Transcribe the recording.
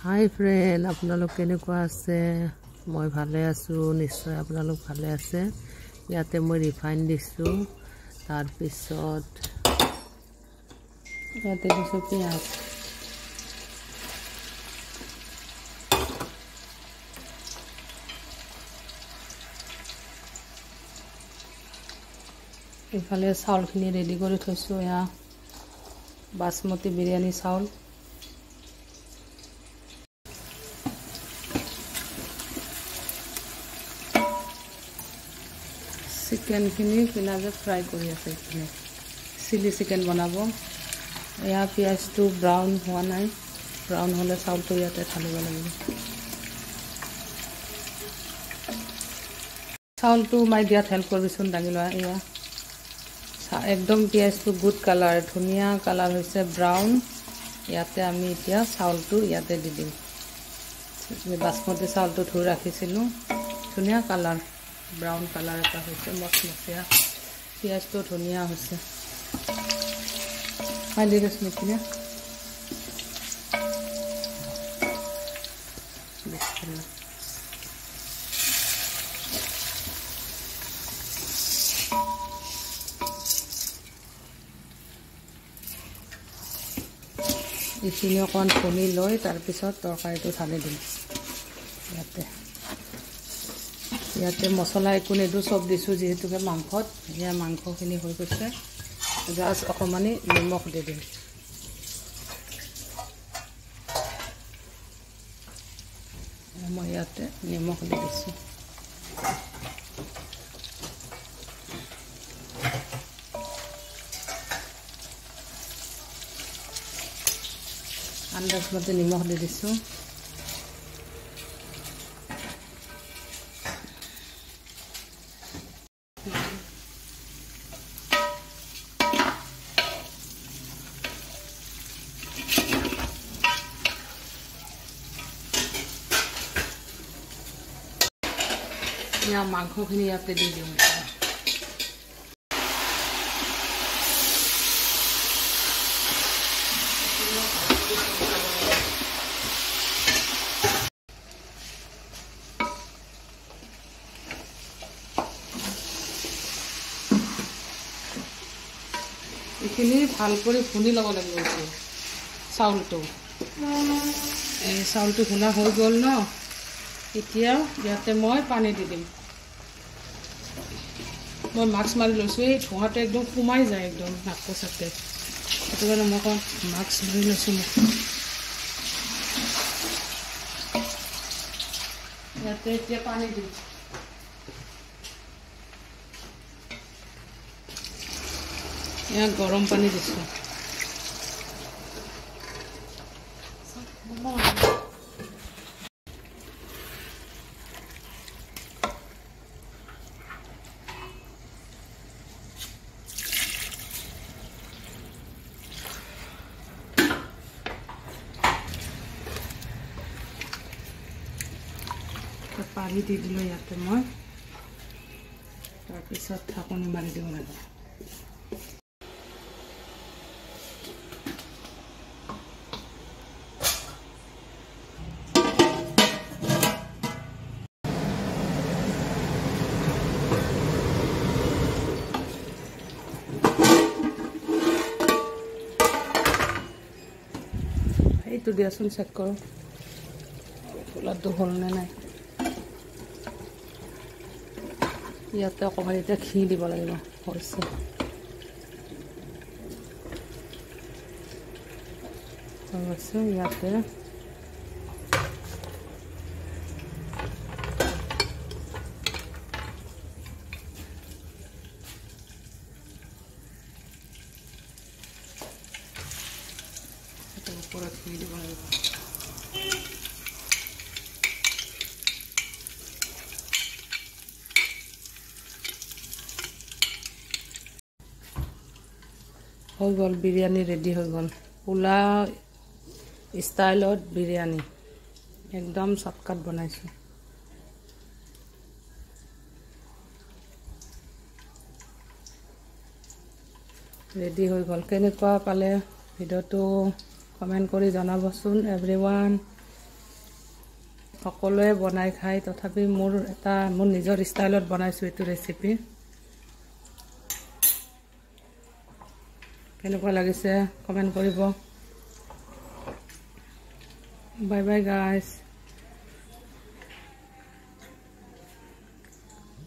হাই friend, আপোনালোক কেনেকুৱা আছে? মই ভালে আছোঁ, নিশ্চয় আপোনালোক ভালে আছে। ইয়াতে মই ৰিফাইন দিছোঁ, তাৰপিছত ইয়াতে দিছোঁ পিঁয়াজ। ইফালে চাউলখিনি ৰেডি কৰি থৈছোঁ। এয়া বাসমতি বিৰিয়ানী চাউল। চিকেনখিনি পিঁয়াজে ফ্ৰাই কৰি আছে। এইখিনি চিলি চিকেন বনাব। এয়া পিঁয়াজটো ব্ৰাউন হোৱা নাই, ব্ৰাউন হ'লে চাউলটো ইয়াতে ঢালিব লাগিব। চাউলটো মাই দিয়াত হেল্প কৰিবিচোন, দাঙি লোৱা। এয়া একদম পিঁয়াজটো গুড কালাৰ, ধুনীয়া কালাৰ হৈছে, ব্ৰাউন। ইয়াতে আমি এতিয়া চাউলটো ইয়াতে দি দিম। বাসমতি চাউলটো ধুই ৰাখিছিলোঁ, ধুনীয়া কালাৰ, ব্ৰাউন কালাৰ এটা হৈছে, মচমচীয়া। পিঁয়াজটো ধুনীয়া হৈছে। খাই দি দিছোঁ নেকি? এইখিনি অকণমান খুন্দি লৈ তাৰপিছত তৰকাৰীটো ঢালি দিম। ইয়াতে মছলা একো নিদিওঁ, চব দিছোঁ যিহেতুকে মাংসত। এয়া মাংসখিনি হৈ গৈছে, জাষ্ট অকণমানি নিমখ দি দিম। মই ইয়াতে নিমখ দি দিছোঁ। আন্দাজ মতে নিমখ দি দিছোঁ। এয়া মাংসখিনি ইয়াতে দি দিওঁ। এইখিনি ভাল কৰি ভুনি ল'ব লাগিব। চাউলটো এই চাউলটো ভুনা হৈ গ'ল ন। এতিয়া ইয়াতে মই পানী দি দিম। মই মাস্ক মাৰি লৈছোঁ, এই ধোঁৱাটো একদম সোমাই যায় একদম নাকে চাকে, সেইটো কাৰণে মই অকণ মাস্ক মাৰি লৈছোঁ। ইয়াতে এতিয়া পানী দিম। ইয়াত গৰম পানী দিছোঁ। পানী দি দিলোঁ ইয়াতে মই, তাৰপিছত ঢাকনি মাৰি দিব লাগিব। এইটো দিয়াচোন, চেক কৰোঁ খোলাটো হ'লনে নাই। ইয়াতে অকণমান এতিয়া ঘি দিব লাগিব। হৈছে ইয়াতে ওপৰত ঘি দিব লাগিব। হৈ গ'ল, বিৰিয়ানী ৰেডি হৈ গ'ল। পোলাও ষ্টাইলত বিৰিয়ানী একদম চটকাট বনাইছোঁ। ৰেডি হৈ গ'ল। কেনেকুৱা পালে ভিডিঅ'টো কমেণ্ট কৰি জনাবচোন এভৰিৱান। সকলোৱে বনাই খায়, তথাপি মোৰ নিজৰ ষ্টাইলত বনাইছোঁ এইটো ৰেচিপি। কেনেকুৱা লাগিছে কমেণ্ট কৰিব। Bye bye guys.